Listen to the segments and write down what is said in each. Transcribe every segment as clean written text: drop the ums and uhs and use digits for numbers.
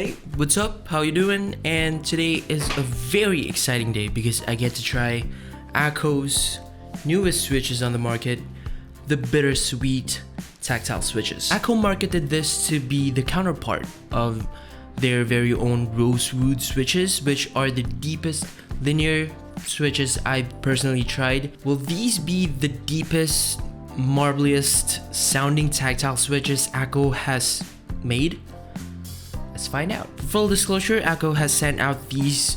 Hey, what's up? How you doing? And today is a very exciting day because I get to try Akko's newest switches on the market, the Bittersweet tactile switches. Akko marketed this to be the counterpart of their very own rosewood switches, which are the deepest linear switches I've personally tried. Will these be the deepest, marbliest sounding tactile switches Akko has made? Let's find out. Full disclosure, Akko has sent out these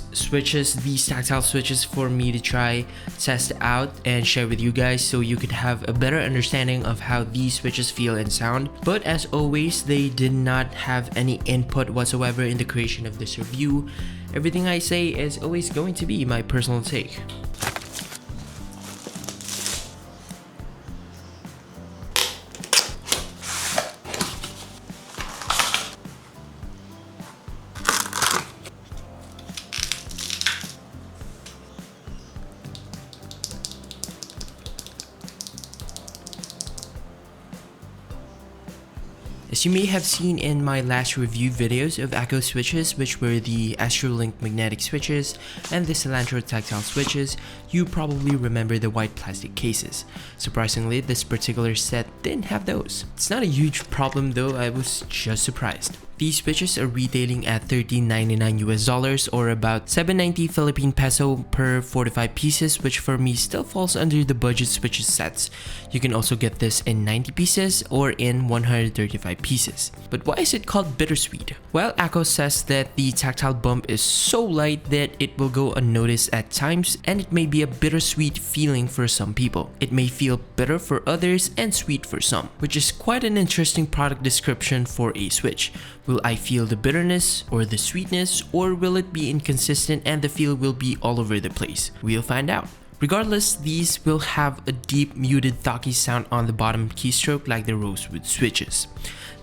tactile switches for me to try, test out, and share with you guys so you could have a better understanding of how these switches feel and sound. But as always, they did not have any input whatsoever in the creation of this review. Everything I say is always going to be my personal take. As you may have seen in my last review videos of Akko switches, which were the Astrolink magnetic switches and the Cilantro tactile switches, you probably remember the white plastic cases. Surprisingly, this particular set didn't have those. It's not a huge problem though, I was just surprised. These switches are retailing at $13.99 US or about 790 Philippine peso per 45 pieces, which for me still falls under the budget switches sets. You can also get this in 90 pieces or in 135 pieces. But why is it called Bittersweet? Well, Akko says that the tactile bump is so light that it will go unnoticed at times, and it may be a bittersweet feeling for some people. It may feel bitter for others and sweet for some, which is quite an interesting product description for a switch. Will I feel the bitterness or the sweetness, or will it be inconsistent and the feel will be all over the place? We'll find out. Regardless, these will have a deep muted Thocking sound on the bottom keystroke like the rosewood switches.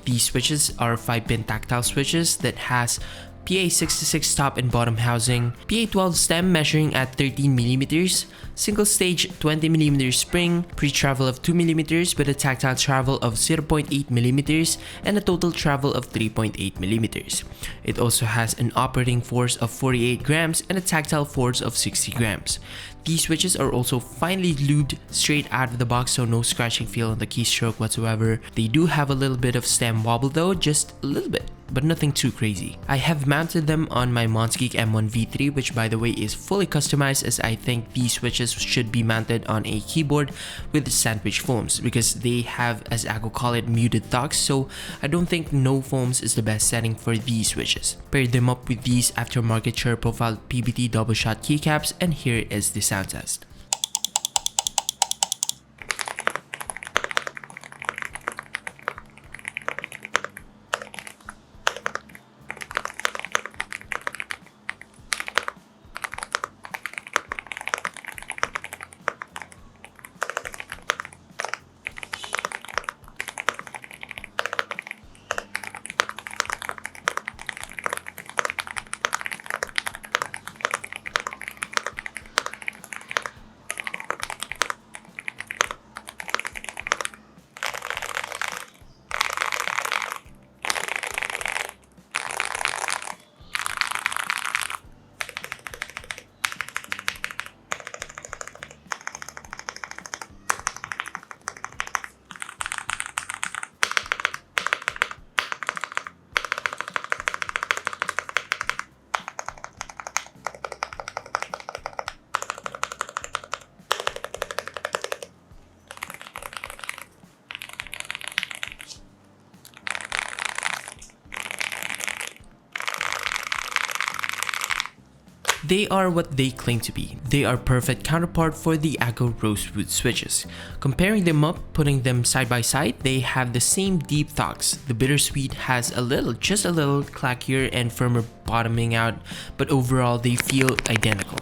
These switches are 5-pin tactile switches that has PA66 top and bottom housing, PA12 stem measuring at 13mm, single stage 20mm spring, pre-travel of 2mm with a tactile travel of 0.8mm and a total travel of 3.8mm. It also has an operating force of 48 grams and a tactile force of 60 grams. These switches are also finely lubed straight out of the box, so no scratching feel on the keystroke whatsoever. They do have a little bit of stem wobble though, just a little bit, but nothing too crazy. I have mounted them on my Montsgeek M1 V3, which by the way is fully customized, as I think these switches should be mounted on a keyboard with sandwich foams because they have, as Akko call it, muted Thocks, so I don't think no foams is the best setting for these switches. Paired them up with these aftermarket chair profile PBT double shot keycaps, and here is the sound test. They are what they claim to be. They are perfect counterpart for the Akko rosewood switches. Comparing them up, putting them side by side, they have the same deep Thocks. The Bittersweet has just a little clackier and firmer bottoming out, but overall they feel identical.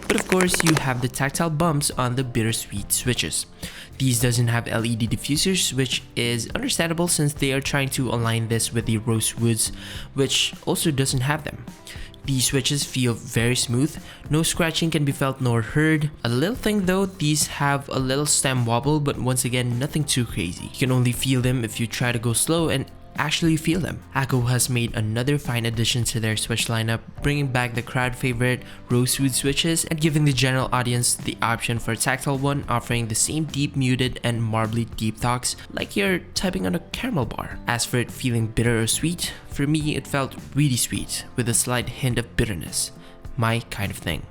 But of course, you have the tactile bumps on the Bittersweet switches. These doesn't have LED diffusers, which is understandable since they are trying to align this with the Rosewoods, which also doesn't have them. These switches feel very smooth, no scratching can be felt nor heard. A little thing though, these have a little stem wobble, but once again nothing too crazy. You can only feel them if you try to go slow and actually feel them. Akko has made another fine addition to their switch lineup, bringing back the crowd favorite rosewood switches and giving the general audience the option for a tactile one, offering the same deep muted and marbly deep thocks like you're typing on a caramel bar. As for it feeling bitter or sweet, for me it felt really sweet with a slight hint of bitterness. My kind of thing.